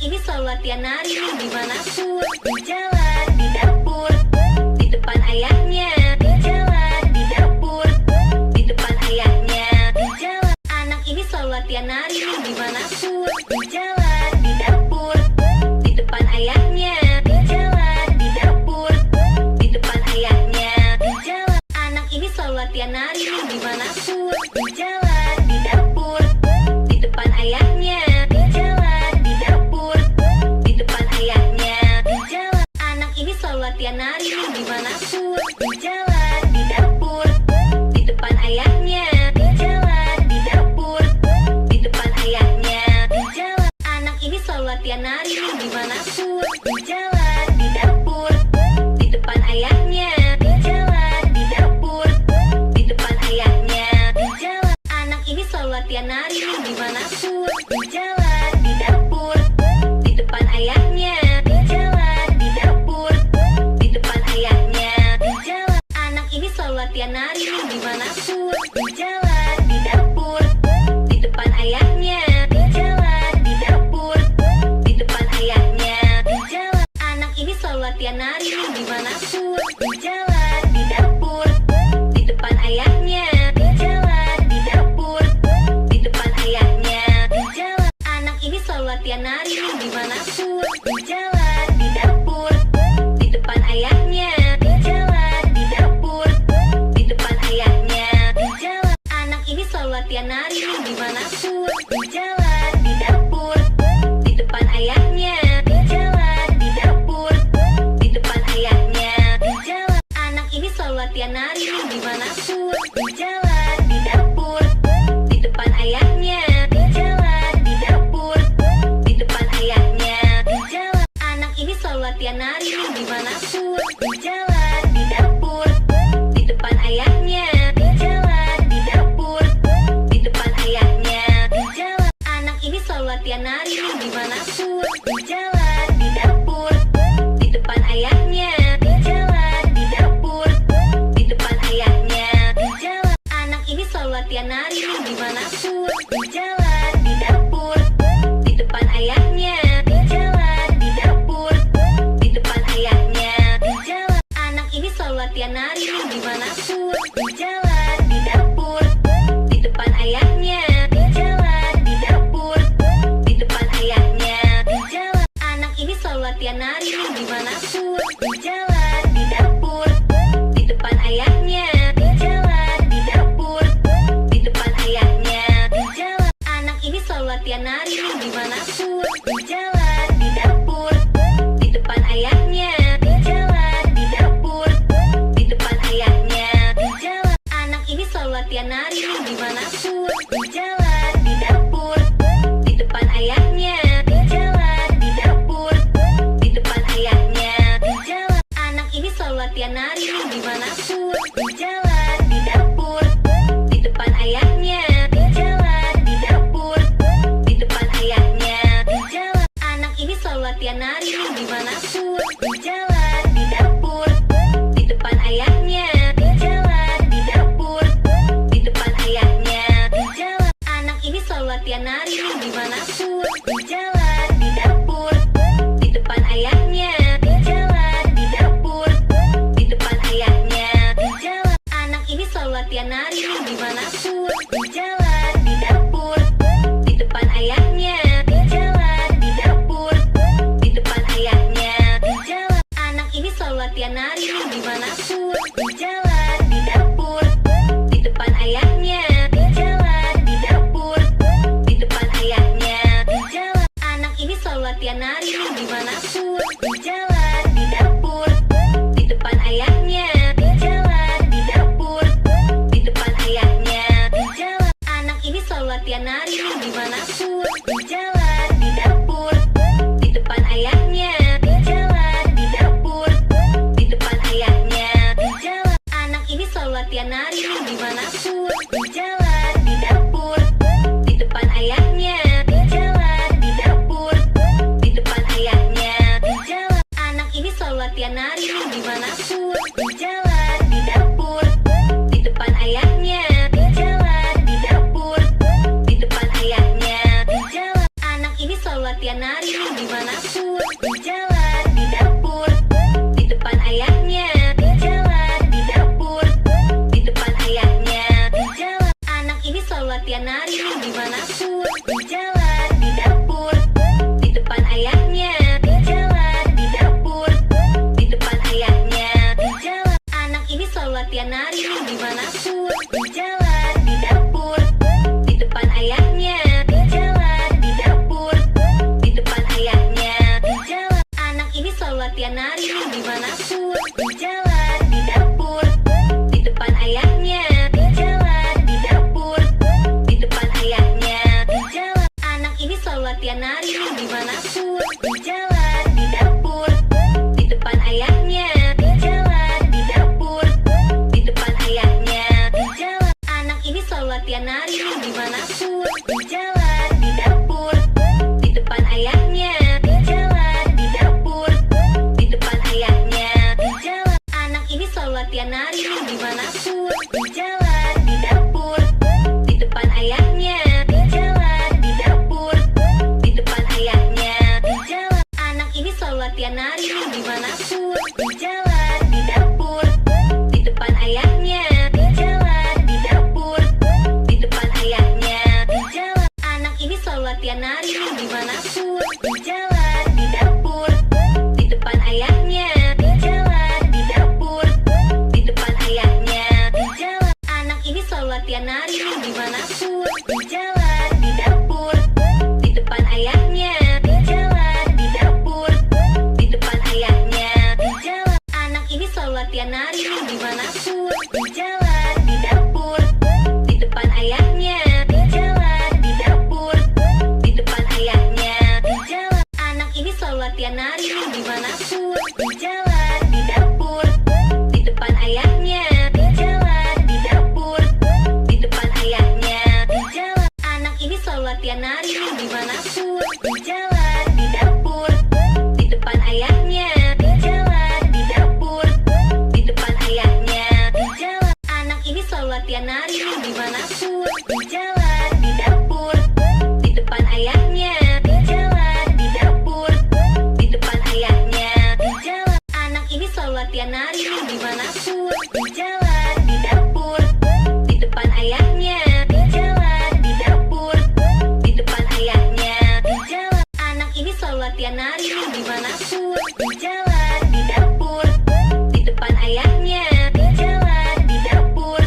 ini selalu latihan nari dimanapun, di jalan, di dapur, di depan ayahnya, di jalan, di dapur, di depan ayahnya, di jalan. Anak ini selalu latihan nari dimanapun, di jalan, di dapur, di depan ayahnya, di jalan, di dapur, di depan ayahnya, di jalan. Anak ini selalu latihan nari dimanapun, di jalan, di dapur, di depan ayahnya, di jalan, di dapur, di depan ayahnya, di jalan. Anak ini selalu latihan nari dimanapun, di jalan, di dapur, di depan ayahnya, di jalan, di dapur, di depan ayahnya, di jalan. Anak ini selalu latihan nari dimanapun, di jalan, di dapur, di depan ayahnya, di jalan, di dapur, di depan ayahnya, di jalan. Anak ini selalu latihan nari dimanapun, di jalan, di dapur, di depan ayahnya, di jalan, di dapur, di depan ayahnya, di jalan. Anak ini selalu latihan nari dimanapun, di jalan, di dapur, di depan ayahnya, di jalan, di dapur, di depan ayahnya, di jalan. Anak ini selalu latihan nari dimanapun, di jalan, di dapur, di depan ayahnya, di jalan, di dapur, di depan ayahnya, di jalan. Anak ini selalu latihan nari dimanapun, di jalan, di dapur, di depan ayahnya, di jalan, di dapur, di depan ayahnya, di jalan. Anak ini selalu latihan nari dimanapun, di jalan, di dapur, di depan ayahnya, di jalan, di dapur, di depan ayahnya, di jalan. Anak ini selalu latihan nari dimanapun, di jalan, di dapur, di depan ayahnya, di jalan, di dapur, di depan ayahnya, di jalan. Anak ini selalu latihan nari dimanapun, di jalan, di dapur, di depan ayahnya, di jalan, di dapur, di depan ayahnya, di jalan. Anak ini selalu latihan nari dimanapun, di jalan, di dapur, di depan ayahnya, di jalan, di dapur, di depan ayahnya, di jalan. Anak ini selalu latihan nari dimanapun, di jalan, di dapur, di depan ayahnya, di jalan, di dapur, di depan ayahnya, di jalan. Anak ini selalu latihan nari dimanapun, di jalan, di dapur, di depan ayahnya, di jalan, di dapur, di depan ayahnya, di jalan. Anak ini selalu latihan nari dimanapun, di jalan, di dapur, di depan ayahnya, di jalan, di dapur, di depan ayahnya, di jalan. Anak ini selalu latihan nari dimanapun, di jalan, di dapur, di depan ayahnya, di jalan, di dapur, di depan ayahnya, di jalan. Anak ini selalu latihan nari dimanapun, di jalan, di dapur, di depan ayahnya, di jalan, di dapur, di depan ayahnya, di jalan. Anak ini selalu latihan nari dimanapun, di jalan, di dapur, di depan ayahnya, di jalan, di dapur, di depan ayahnya, di jalan. Anak ini selalu latihan nari dimanapun, di jalan, di dapur, di depan ayahnya, di jalan, di dapur, di depan ayahnya, di jalan. Anak ini selalu latihan nari dimanapun, di jalan, di dapur, di depan ayahnya, di jalan, di dapur, di depan ayahnya, di jalan. Anak ini selalu latihan nari dimanapun, di jalan, di dapur, di depan ayahnya, di jalan, di dapur, di depan ayahnya, di jalan. Anak ini selalu latihan nari dimanapun, di jalan, di dapur, di depan ayahnya, di jalan, di dapur, di depan ayahnya, di jalan. Anak ini selalu latihan nari dimanapun, di jalan, di dapur, di depan ayahnya, di jalan, di dapur, di depan ayahnya, di jalan. Anak ini selalu latihan nari dimanapun, di jalan, di dapur, di depan ayahnya, di jalan, di dapur, di depan ayahnya, di jalan. Anak ini selalu latihan nari dimanapun, di jalan, di dapur, di depan ayahnya, di jalan, di dapur, di depan ayahnya, di jalan. nari dimanapun, di jalan, di dapur, di depan ayahnya, di jalan, di dapur, di depan ayahnya, di jalan. Anak ini selalu latihan nari dimanapun, di jalan, di dapur, di depan ayahnya, di jalan, di dapur, di depan ayahnya, di jalan. Anak ini selalu latihan nari dimanapun, di jalan, di dapur, di depan ayahnya, di jalan, di dapur, di depan ayahnya, di jalan. Anak ini selalu latihan nari dimanapun, di jalan, di dapur, di depan ayahnya, di jalan, di dapur, di depan ayahnya, di jalan. Anak ini selalu latihan nari dimanapun, di jalan, di dapur, di depan ayahnya, di jalan, di dapur, di depan ayahnya, di jalan. Anak ini selalu latihan nari dimanapun, di jalan, di dapur, di depan ayahnya, di jalan, di dapur, di depan ayahnya, di jalan. Anak ini selalu latihan nari dimanapun, di jalan, di dapur, di depan ayahnya, di jalan, di dapur, di depan ayahnya, di jalan. Anak ini selalu latihan nari dimanapun, di jalan, di dapur, di depan ayahnya, di jalan, di dapur, di depan ayahnya, di jalan. Anak ini selalu latihan nari dimanapun, di jalan, di dapur, di depan ayahnya, di jalan, di dapur, di depan ayahnya, di jalan. Anak ini selalu latihan nari dimanapun, di jalan, di dapur, di depan ayahnya, di jalan, di dapur, di depan ayahnya, di jalan. Anak ini selalu latihan nari dimanapun, di jalan, di dapur, di depan ayahnya, di jalan, di dapur, di depan ayahnya, di jalan. Anak ini selalu latihan nari dimanapun, di jalan, di dapur, di depan ayahnya, di jalan, di dapur, di depan ayahnya, di jalan. Anak ini selalu latihan nari dimanapun, di jalan, di dapur, di depan ayahnya, di jalan, di dapur, di depan ayahnya, di jalan. Anak ini selalu latihan nari dimanapun, di jalan, di dapur, di depan ayahnya, di jalan, di dapur, di depan ayahnya, di jalan. Anak ini selalu latihan nari dimanapun, di jalan, di dapur, di depan ayahnya, di jalan, di dapur, di depan ayahnya, di jalan. Anak ini selalu latihan nari dimanapun, di jalan, di dapur, di depan ayahnya, di jalan, di dapur, di depan ayahnya, di jalan. Anak ini selalu latihan nari dimanapun, di jalan, di dapur, di depan ayahnya, di jalan, di dapur,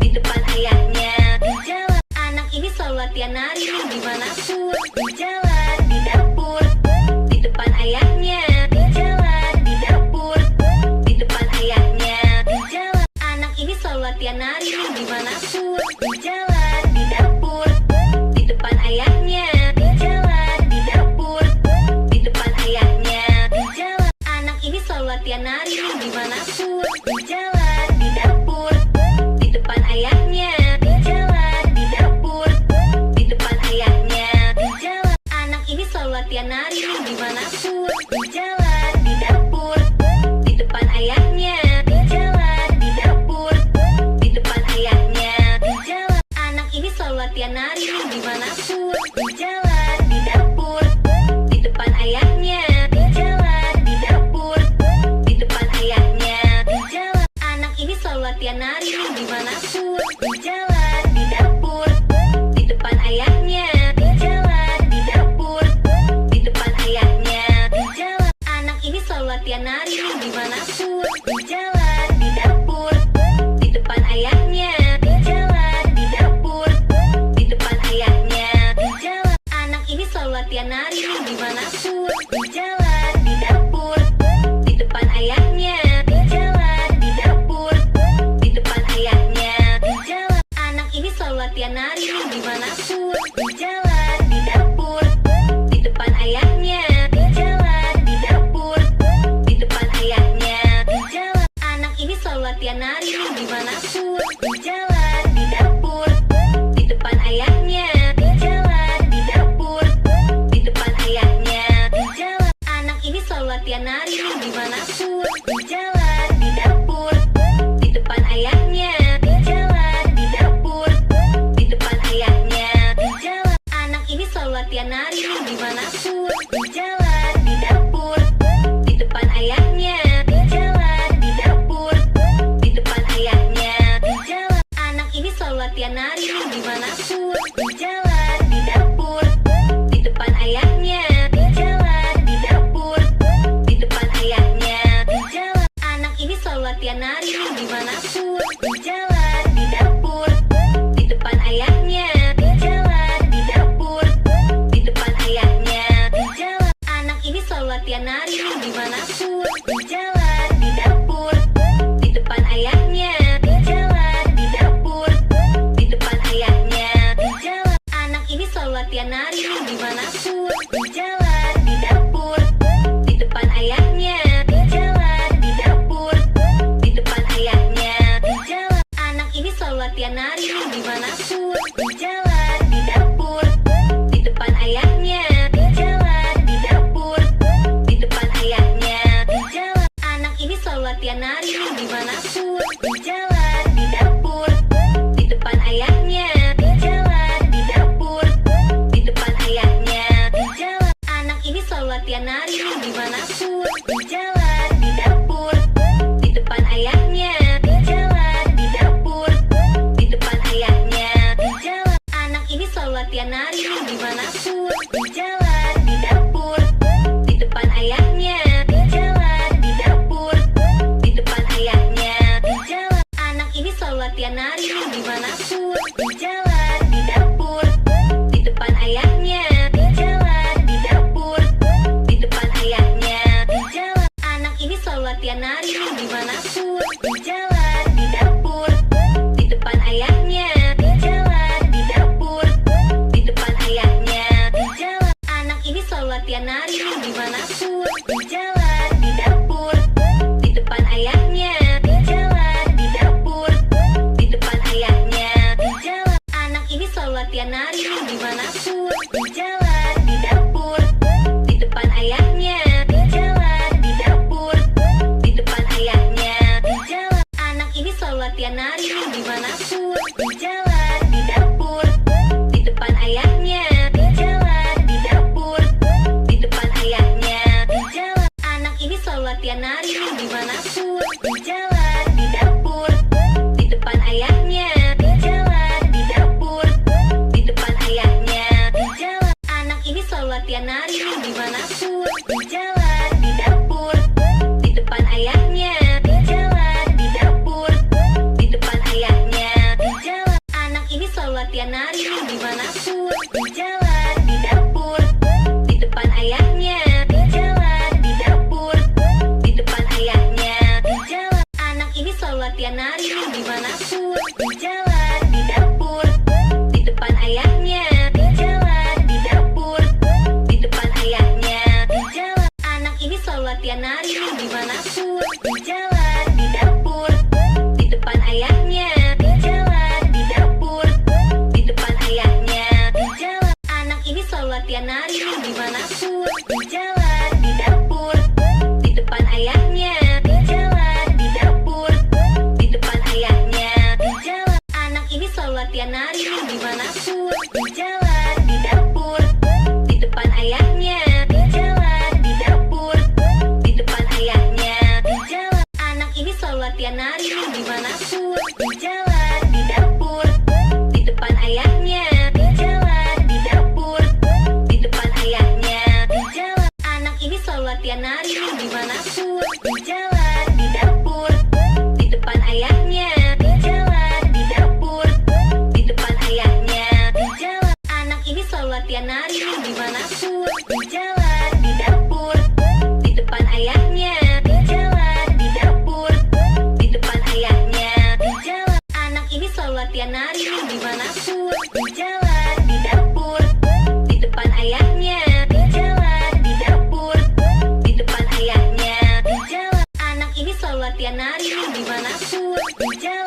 di depan ayahnya, di jalan. Anak ini selalu latihan nari dimanapun, di jalan, di dapur, di depan ayahnya, di jalan, di dapur, di depan ayahnya, di jalan. Anak ini selalu latihan nari dimanapun, di jalan, di dapur, di depan ayahnya, di jalan, di dapur, di depan ayahnya, di jalan. Anak ini selalu latihan nari dimanapun, di jalan, di dapur, di depan ayahnya, di jalan, di dapur, di depan ayahnya, di jalan. Anak ini selalu latihan nari dimanapun, di jalan, di dapur, di depan ayahnya, di jalan, di dapur, di depan ayahnya, di jalan. Anak ini selalu latihan nari dimanapun, di jalan, di dapur, di depan ayahnya, di jalan, di dapur, di depan ayahnya, di jalan. Anak ini selalu latihan nari dimanapun, di jalan, di dapur, di depan ayahnya, di jalan, di dapur, di depan ayahnya, di jalan. Anak ini selalu latihan nari dimanapun, di jalan, di dapur, di depan ayahnya, di jalan, di dapur, di depan ayahnya, di jalan. Anak ini selalu latihan nari dimanapun, di jalan, di dapur, di depan ayahnya, di jalan, di dapur, di depan ayahnya, di jalan. Anak ini selalu latihan nari dimanapun, di jalan, di dapur, di depan ayahnya, di jalan, di dapur, di depan ayahnya, di jalan. Anak ini selalu latihan nari dimanapun, di jalan, di dapur, di depan ayahnya, di jalan, di dapur, di depan ayahnya, di jalan. Anak ini selalu latihan nari dimanapun, di jalan. latihan nari dimanapun, di jalan, di dapur, di depan ayahnya, di jalan, di dapur, di depan ayahnya, di jalan. Anak ini selalu latihan nari dimanapun, di jalan, di dapur, di depan ayahnya, di jalan, di dapur, di depan ayahnya, di jalan. Anak ini selalu latihan nari dimanapun, di jalan, di dapur, di depan ayahnya, di jalan, di dapur, di depan ayahnya, di jalan. Anak ini selalu latihan nari dimanapun, di jalan, di dapur, di depan ayahnya, di jalan, di dapur, di depan ayahnya, di jalan. Anak ini selalu latihan nari dimanapun, di jalan, di dapur, di depan ayahnya, di jalan, di dapur, di depan ayahnya, di jalan. Anak ini selalu latihan nari dimanapun, di jalan, di dapur, di depan ayahnya, di jalan, di dapur, di depan ayahnya, di jalan. Anak ini selalu latihan nari dimanapun, di jalan, di dapur, di depan ayahnya, di jalan, di dapur, di depan ayahnya, di jalan. Anak ini selalu latihan nari dimanapun, di jalan, di dapur, di depan ayahnya, di jalan, di dapur, di depan ayahnya, di jalan. Anak ini selalu latihan nari dimanapun, di jalan, di dapur, di depan ayahnya, di jalan, di dapur, di depan ayahnya, di jalan. Anak ini selalu latihan nari dimanapun, di jalan, di dapur, di depan ayahnya, di jalan, di dapur, di depan ayahnya, di jalan. Anak ini selalu latihan nari dimanapun, di jalan, di dapur, di depan ayahnya, di jalan, di dapur, di depan ayahnya, di jalan. Anak ini selalu latihan nari dimanapun, di jalan, di dapur, di depan ayahnya, di jalan, di dapur, di depan ayahnya, di jalan. Anak ini selalu latihan nari dimanapun, di jalan, di dapur, di depan ayahnya, di jalan, di dapur, di depan ayahnya, di jalan. Anak ini selalu latihan nari dimanapun, di jalan, di dapur, di depan ayahnya, di jalan, di dapur, di depan ayahnya, di jalan. Anak ini selalu latihan nari dimanapun, di jalan, di dapur, di depan ayahnya, di jalan, di dapur, di depan ayahnya, di jalan. Anak ini selalu latihan nari dimanapun, di jalan, di dapur, di depan ayahnya, di jalan, di dapur, di depan ayahnya, di jalan. Anak ini selalu latihan nari dimanapun, di jalan, di dapur, di depan ayahnya, di jalan, di dapur, di depan ayahnya, di jalan. Anak ini selalu latihan nari dimanapun, di jalan, di dapur, di depan ayahnya, di jalan, di dapur, di depan ayahnya, di jalan. Anak ini selalu latihan nari dimanapun, di jalan.